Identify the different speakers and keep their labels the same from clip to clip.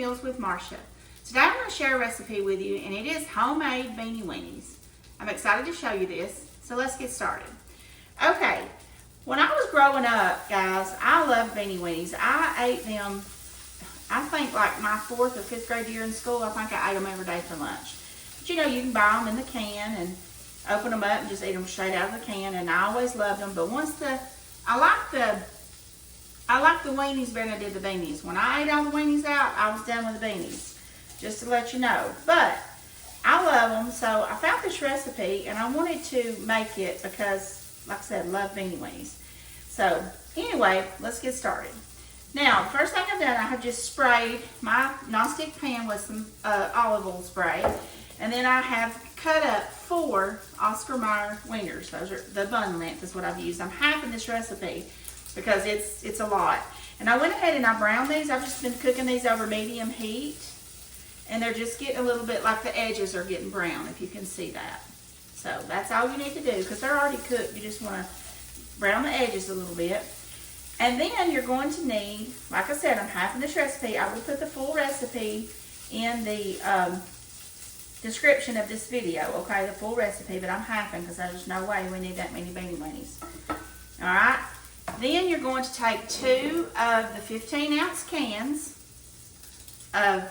Speaker 1: Meals with Marcia. Today I'm going to share a recipe with you, and it is homemade Beanie Weenies. I'm excited to show you this, so let's get started. Okay, when I was growing up, guys, I loved Beanie Weenies. I ate them, I think like my 4th or 5th grade year in school, I think I ate them every day for lunch. But you know, you can buy them in the can and open them up and just eat them straight out of the can, and I always loved them. But I like the weenies better than I did the beanies. When I ate all the weenies out, I was done with the beanies, just to let you know. But I love them, so I found this recipe, and I wanted to make it because, like I said, I love Beanie Weenies. So anyway, let's get started. Now, the first thing I've done, I have just sprayed my nonstick pan with some olive oil spray, and then I have cut up 4 Oscar Mayer wieners. Those are the bun length is what I've used. I'm halving this recipe because it's a lot. And I went ahead and I browned these. I've just been cooking these over medium heat, and they're just getting a little bit like the edges are getting brown, if you can see that. So that's all you need to do because they're already cooked. You just want to brown the edges a little bit. And then you're going to need, like I said, I'm halving this recipe. I will put the full recipe in the description of this video, okay, the full recipe, but I'm halving because there's no way we need that many Beanie Weenies. All right. Then you're going to take 2 of the 15-ounce cans of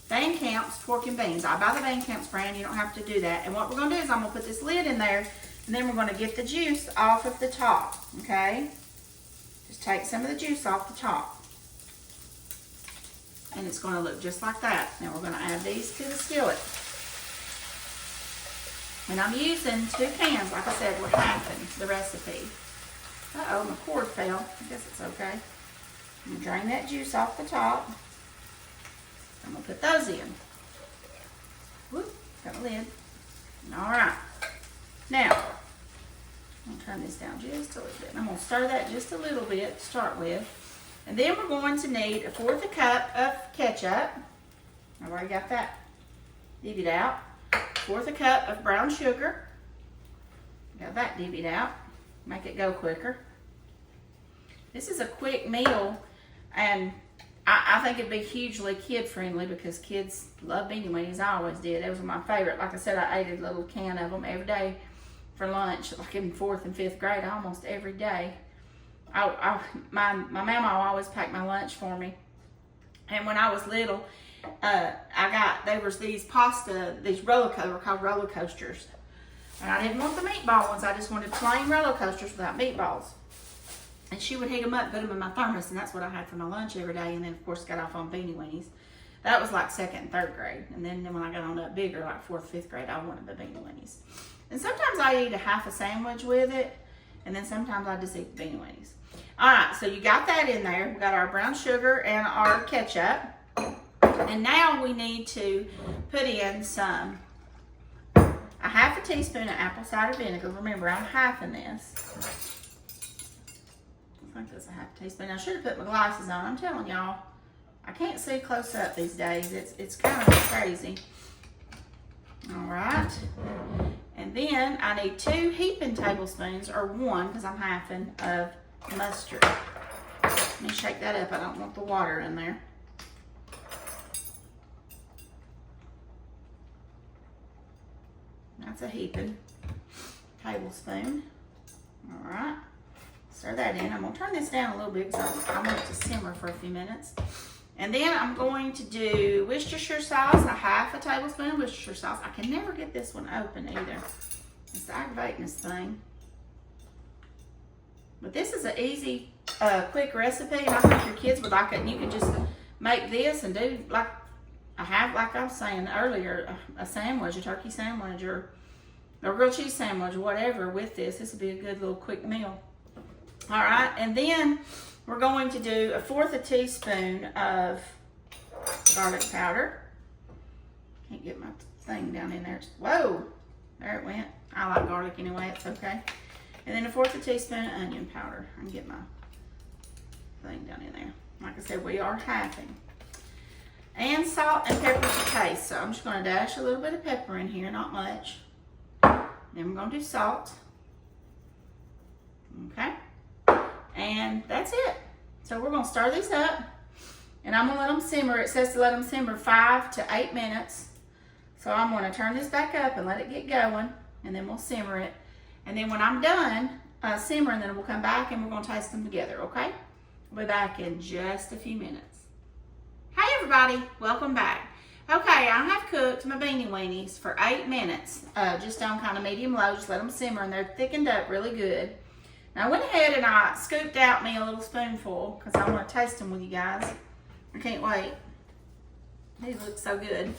Speaker 1: Van Camp's pork and beans. I buy the Van Camp's brand. You don't have to do that. And what we're going to do is I'm going to put this lid in there, and then we're going to get the juice off of the top, okay? Just take some of the juice off the top. And it's going to look just like that. Now we're going to add these to the skillet. And I'm using 2 cans. Like I said, we're halving the recipe. Uh-oh, my cord fell. I guess it's okay. I'm going to drain that juice off the top. I'm going to put those in. Whoop, got the lid. All right. Now, I'm going to turn this down just a little bit. I'm going to stir that just a little bit to start with. And then we're going to need 1/4 cup of ketchup. I've already got that divvied out. 1/4 cup of brown sugar. Got that divvied out. Make it go quicker. This is a quick meal, and I think it'd be hugely kid friendly because kids love Beanie Weenies. I always did. It was my favorite. Like I said, I ate a little can of them every day for lunch, like in 4th and 5th grade, almost every day. My mama always packed my lunch for me. And when I was little, there was these roller coasters, were called roller coasters. And I didn't want the meatball ones. I just wanted plain roller coasters without meatballs. And she would heat them up, put them in my thermos, and that's what I had for my lunch every day. And then, of course, got off on Beanie Weenies. That was like 2nd and 3rd grade. And then when I got on up bigger, like 4th, 5th grade, I wanted the Beanie Weenies. And sometimes I eat a half a sandwich with it, and then sometimes I just eat the Beanie Weenies. All right, so you got that in there. We got our brown sugar and our ketchup. And now we need to put in a 1/2 teaspoon of apple cider vinegar. Remember, I'm halving this. I think that's a 1/2 teaspoon. I should have put my glasses on. I'm telling y'all, I can't see close up these days. It's kind of crazy. All right. And then I need 2 heaping tablespoons, or 1, because I'm halving, of mustard. Let me shake that up. I don't want the water in there. That's a heaping tablespoon. All right. Stir that in. I'm going to turn this down a little bit because I want it to simmer for a few minutes. And then I'm going to do Worcestershire sauce, a 1/2 tablespoon of Worcestershire sauce. I can never get this one open either. It's aggravating this thing. But this is an easy, quick recipe, and I think your kids would like it. And you can just make this and do like like I was saying earlier, a sandwich, a turkey sandwich, or a grilled cheese sandwich, whatever with this. This would be a good little quick meal. All right, and then we're going to do 1/4 teaspoon of garlic powder. Can't get my thing down in there. Whoa, there it went. I like garlic anyway, it's okay. And then 1/4 teaspoon of onion powder. I can get my thing down in there. Like I said, we are halving. And salt and pepper to taste. So I'm just going to dash a little bit of pepper in here, not much. Then we're going to do salt. Okay. And that's it. So we're going to stir these up. And I'm gonna let them simmer. It says to let them simmer 5 to 8 minutes. So I'm gonna turn this back up and let it get going, and then we'll simmer it. And then when I'm done simmering, then we'll come back and we're gonna taste them together, okay? We'll be back in just a few minutes. Hey everybody, welcome back. Okay, I have cooked my Beanie Weenies for 8 minutes, just on kind of medium low, just let them simmer, and they're thickened up really good. Now I went ahead and I scooped out me a little spoonful because I want to taste them with you guys. I can't wait. These look so good.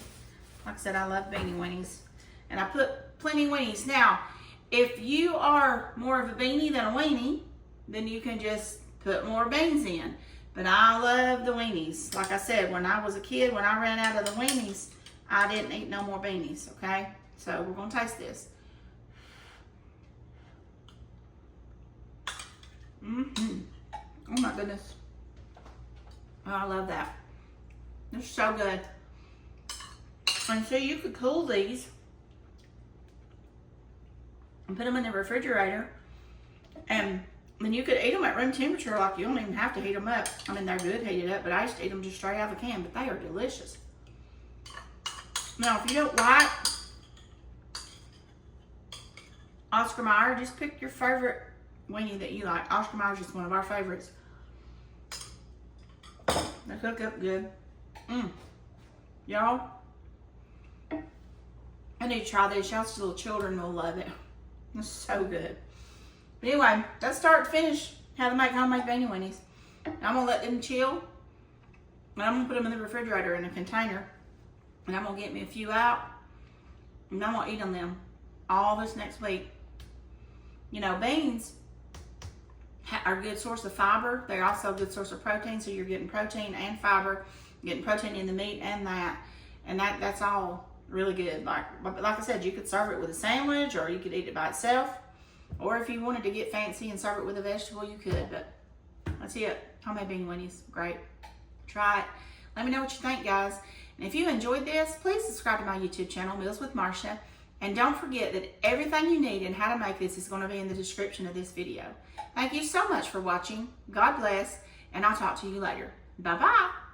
Speaker 1: Like I said, I love Beanie Weenies. And I put plenty of weenies. Now, if you are more of a beanie than a weenie, then you can just put more beans in. But I love the weenies. Like I said, when I was a kid, when I ran out of the weenies, I didn't eat no more beanies, okay? So we're gonna taste this. Oh my goodness. Oh, I love that. They're so good. And so you could cool these and put them in the refrigerator, and then you could eat them at room temperature. Like, you don't even have to heat them up. I mean, they're good heated up, but I used to eat them just straight out of the can, but they are delicious. Now, if you don't like Oscar Mayer, just pick your favorite weenie that you like. Oscar Mayer is just one of our favorites. They cook up good. Y'all, I need to try these. Y'all's little children will love it. It's so good. But anyway, that's start to finish how to make homemade Beanie Weenies. I'm going to let them chill. And I'm going to put them in the refrigerator in a container. And I'm going to get me a few out. And I'm going to eat on them all this next week. You know, beans are a good source of fiber. They're also a good source of protein. So you're getting protein and fiber. You're getting protein in the meat and that. And that's all really good. Like I said, you could serve it with a sandwich, or you could eat it by itself. Or if you wanted to get fancy and serve it with a vegetable, you could. But that's it. Homemade Beanie Weenies. Great. Try it. Let me know what you think, guys. And if you enjoyed this, please subscribe to my YouTube channel, Meals with Marsha. And don't forget that everything you need and how to make this is going to be in the description of this video. Thank you so much for watching. God bless. And I'll talk to you later. Bye-bye.